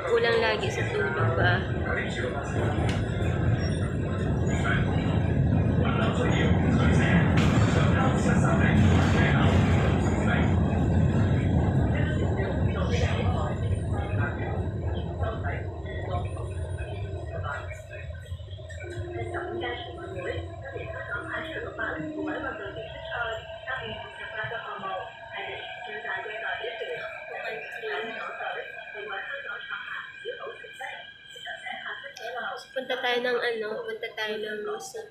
Kulang lagi sa tulog ba? Punta tayo ng punta tayo ng Luzon.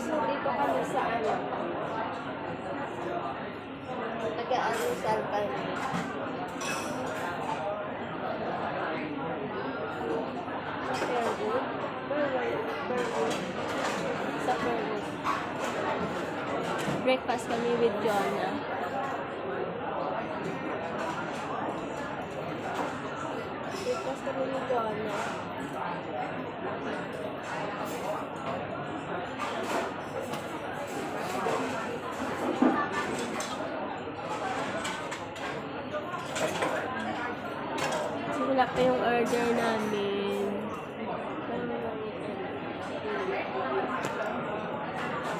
So, dito kami sa taga-Alusal kami. Fairwood. Sa Fairwood. Breakfast kami with Jonah. Breakfast kami with Jonah. Wala pa yung order namin.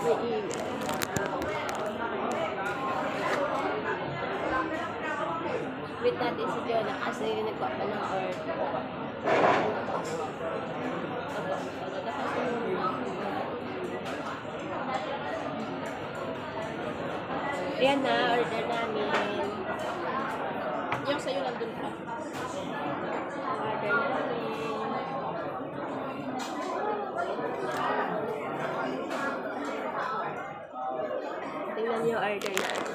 May email. Wait natin si Jonah kasi nagpapa ng order. Ayan na, order namin. Yung sa'yo nandun pa. Order namin. Tingnan yung order namin.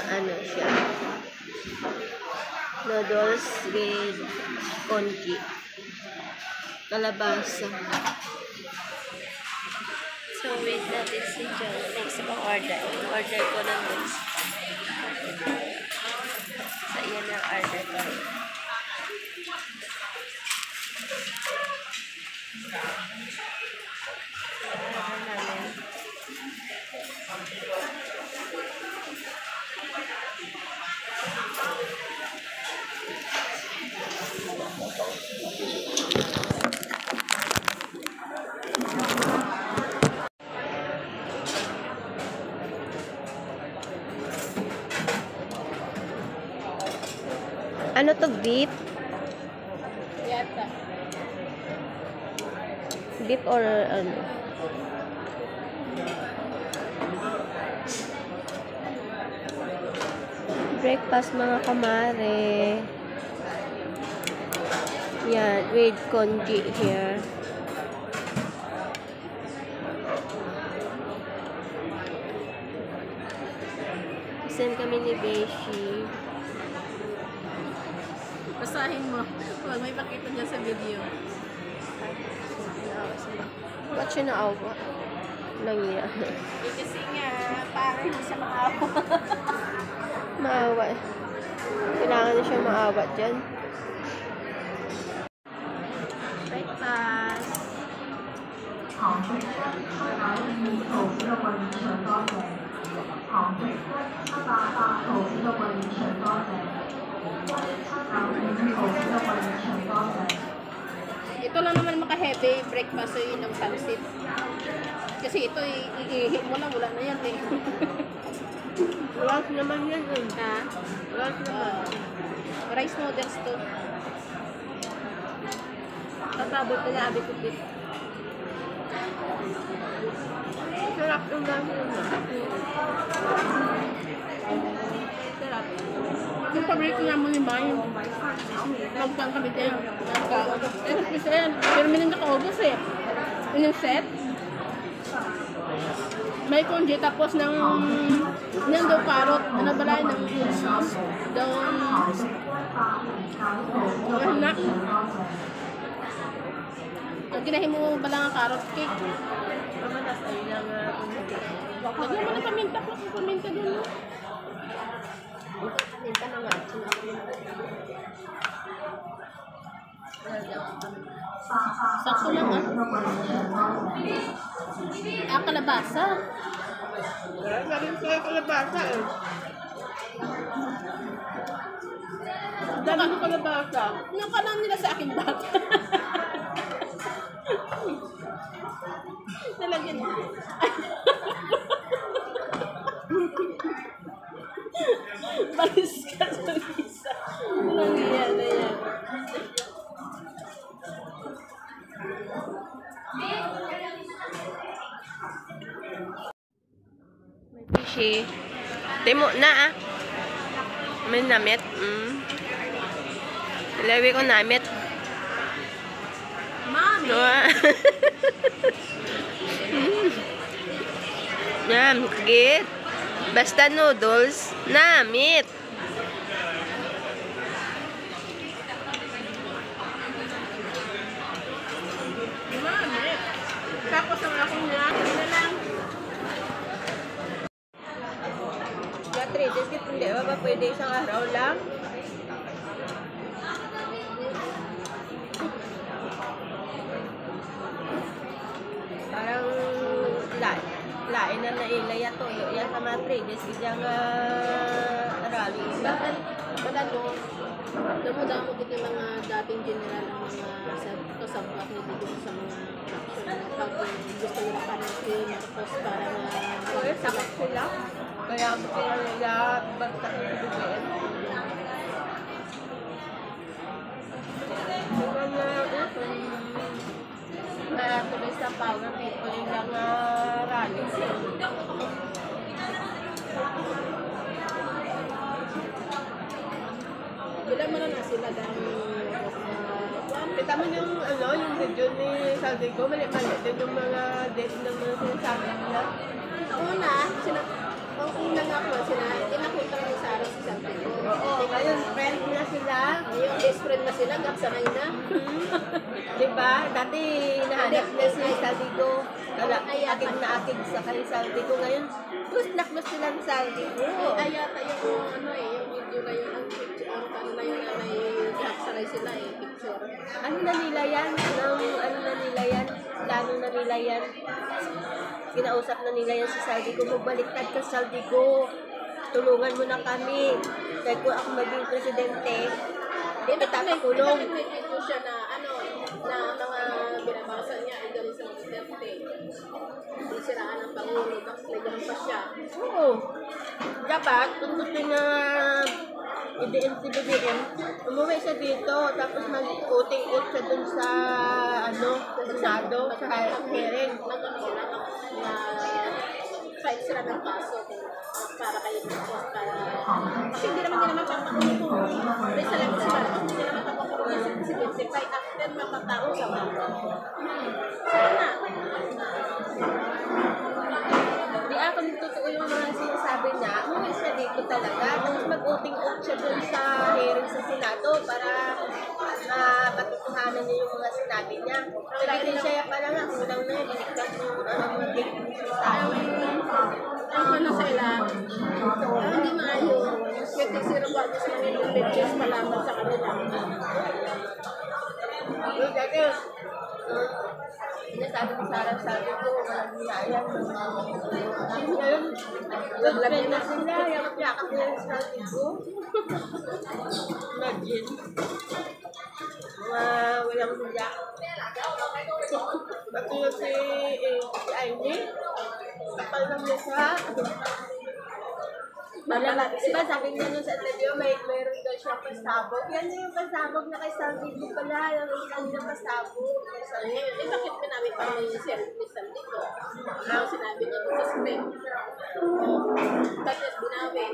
Ano siya? Noodles with congee. Kalabasa. So, wait natin si John. Next pang order. Order ko ng noodles. So, yan ang order ko. Order namin. Ano to, beef? Yata. Beef or ano? Breakfast mga kamare. Yan, with congee here. Send kami ni Beshi. Basahin mo. Huwag may pakita niya sa video. Ba't siya naawa? Nangyaya. Kasi nga, parang hindi siya maawa. Maawa. Kailangan na siya maawa dyan. Breakfast. 好学生700名投資嘅運場多謝，好學生700投資嘅運場多謝。Ito lang naman maka-heavy breakfast so yun ang sunset. Kasi ito iihit mo lang, wala na yan eh. Wala naman yan eh. Ha? Wala naman. Rice noodles to. Tatabot nila abit-upit. Sarap yung gano'n na. Sarap. Yung paborito namin ni Bay, magpang kami din. Kasi pero may nakaubos eh. Yung set. May congee tapos ng daw carrot. Ano ba lang ng daw anak. Ang kinahin mo ba lang ang carrot cake? Pamatas ay lang Lagyan mo ng paminta po. Paminta dun mo. paminta na nga. Sakto lang ah. Kalabasa. Galing sa'yo kalabasa eh. Dami ko kalabasa. Nakala nila sa akin bata. Nalagyan. Balis ka sa isa. Nangyayari na yan. May fishy. Timo na ah. May namit. Ilawi ko namit. Mami! Yan, git. Basta noodles, namit. Mami! Tapos ang akong niya. Ano na lang. Ya, 3 days kit hindi ba pwede isang araw lang? Parang lain na nailaya to. Yan sa mga 3 days kit rally. Bakit? Padalo. Damo-damo dito yung mga dating general ng mga kasabwat na dito sa mga action na pag gusto nila panasin tapos para Kaya sakit sila. Kaya ang kaya nila bagtak yung bibigyan. Kaya tuloy sa power people yung lang rally. Bilang mo na sila dahil Kita mo yung yung video ni Saldico, mali-mali din yung mga date ng mga sinasabi nila. una, ang una nga ko sila, inakita ko sa araw si Santiago. Oo, ngayon friend na sila. Yung best friend na sila, gapsanay na. Diba? Dati hinahanap na si Saldico. Akig na akig sa kay Saldico. Ngayon, tusnak mo sila ni Saldico. Ay, yata yung yung video na yun, ang picture, ano na yun na may gapsanay sila picture. Ano na nila yan? Ano na nila yan? Plano na nila yan? Kinausap na nila yan si Saldico. Magbaliktad ka, Saldico. Tulungan mo na kami. Kaya kung ako maging presidente, itapakulong. May video siya na na mga binabasa niya ay galing sa Duterte. Siraan ng Pangulo, tapos nagawang pa siya. Oo. Dapat, kung gusto na i-DM si BBM, umuwi siya dito, tapos mag-uting-ut siya dun sa, Senado, sa hearing. Nagano sila na fight sila ng kaso para kayo para kasi hindi naman nila mapapakulong kung may salamat sila hindi nila mapapakulong sa presidente fight after mapatao sa mga sana Di ako totoo yung mga sinasabi niya, umuwi siya dito talaga, tapos mag-uting-ut siya dun sa hearing sa Senado para matutuhanan niya yung mga sinabi niya. Sabi siya pala nga, kulang na yun, iligtas yung mga sinasabi. ang sila hindi maayo kasi si Roberto sa mga pictures malaman sa kanila Dati, sinasabi ko sabi ko, walang niyaya. Ngayon, good na sila, yakap-yakap nila yung sabi ko. Imagine. Walang niya. Pati yung si Aini, kapal ng mukha. Diba sabi niya nung sa interview, mayroon daw siya pasabog. Yan yung pasabog na kay Saldico pala. Yung isang na pasabog. bakit pinamit pa ni Sandy ko ang sinabi niya sa script bakit binawi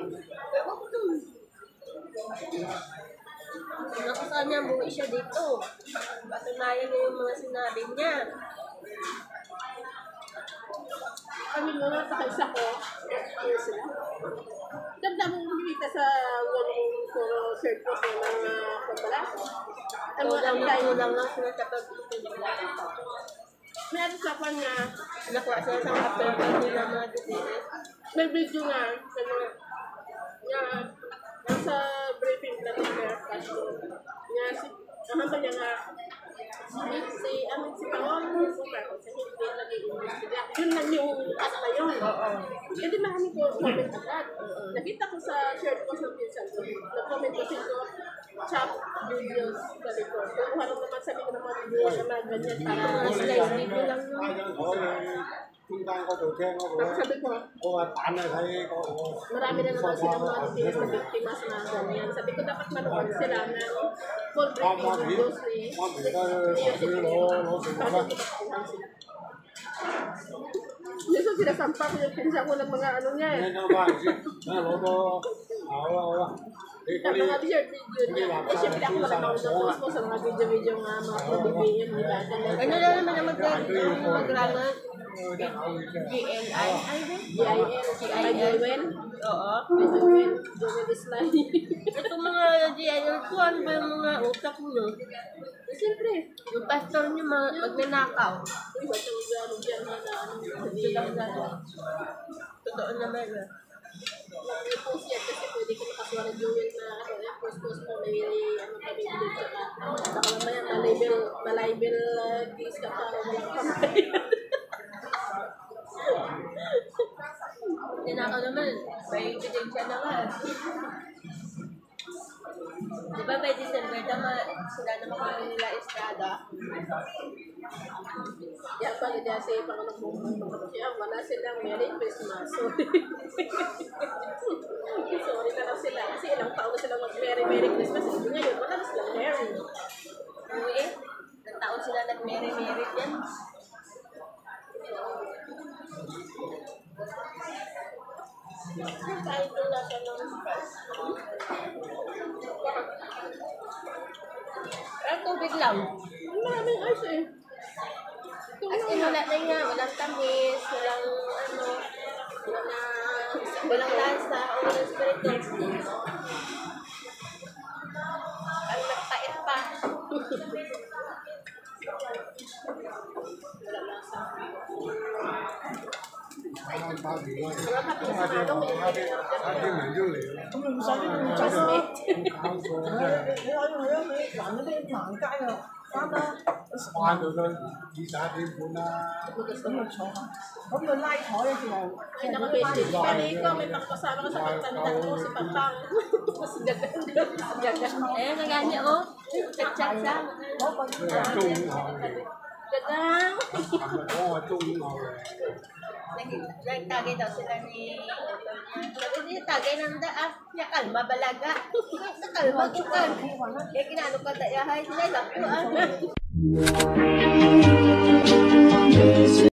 Nakasaan niya, buwi siya dito. Patunayan niya yung mga sinabi niya. Kami muna sa kaisa ko, ano sila? Ganda mong bumibita sa walong puro circus ng mga pagpala. Ang mga Kulang lang sila sa pag-ibig. meron sa kanya, Nakuha sila sa apel pa nila mga diseases. may video nga, ano, nga, nasa briefing na nila, nga si, ang hamba niya nga, si Paolo, sa hindi nag-i-investiga. Yun lang yung ano na yun. Hindi marami ko comment agad. Nakita ko sa share ko sa pinsan ko. Nag-comment kasi ko, chat videos sabi ko. Kung harap naman sabi ko ng mga video na mga ganyan para slide video lang yun. 中間嗰度聽嗰個 Tapos 咧， sabi ko, 我話蛋啊睇嗰個 marami na naman silang mga details na biktima sa mga ganyan. Sabi ko, dapat manood sila ng full 啱 briefing 啱 videos 片， ni 啱而家屬於攞成績啦。 Gusto sinasampa ko yung pinsa ko ng mga ano niya eh. 啱啱先，攞個好啦好啦，你 Sa 嗰 mga 啲 short video niya. Eh, syempre ako malamang na-post ko sa mga video-video nga mga PBBM, di ba? Ano na naman ang mag-rangan? GNI? Ay, GIL, Joel. Oo. Joel Islay. Ito mga GNI ko, ano ba yung mga utak nyo? Siyempre. Yung pastor nyo magnanakaw. Uy, ba't yung gano'n dyan na ano? Ito lang gano'n. Totoo naman. May post yan kasi pwede ko nakasuha ng Joel na ano, yung post mo may ano kami dito sa baka mamaya malibel case ka pa walang kamay. Ninakaw naman, may ebidensya naman. Di ba by December sila naman kami nila Estrada? Yan pala dyan si Pangulong Bongbong siya, wala silang Merry Christmas. Sorry na lang sila kasi ilang taon na silang mag-Merry Christmas. Ngayon, wala na silang Merry. Uwi, ng taon sila nag-merry-merry yan. Kahit wala siya ng stress. Pero tubig lang. Maraming ice eh. As in, wala na nga. Walang tamis, walang ano, walang lasa, o walang spirit. Ang nagpait pa.啱啱年啦， Wala ka pinasamado, may 啱啲明咗嚟啦， 咁唔使呢 搞錯真係 你可以去啊！你行嗰啲行街啊，翻啦，翻到都21點半啦。咁咪坐下，咁佢拉台嘅時候， Ay, naka-message ka dito. May makakasama ka sa pagtanda ko, si Papang. Si Gagang. Si Gagang. Eh, naganya, oh. Chat-chat siya. 佢係中午後嘅， Gagang. 琴日講我中午後嘅。 Nagtagay daw sila ni... Sabi niya, tagay ng daa. Niya, kalma, balaga. Kalma, kukan. Eh, kinano ka dayahay. Sila, lakto, ah.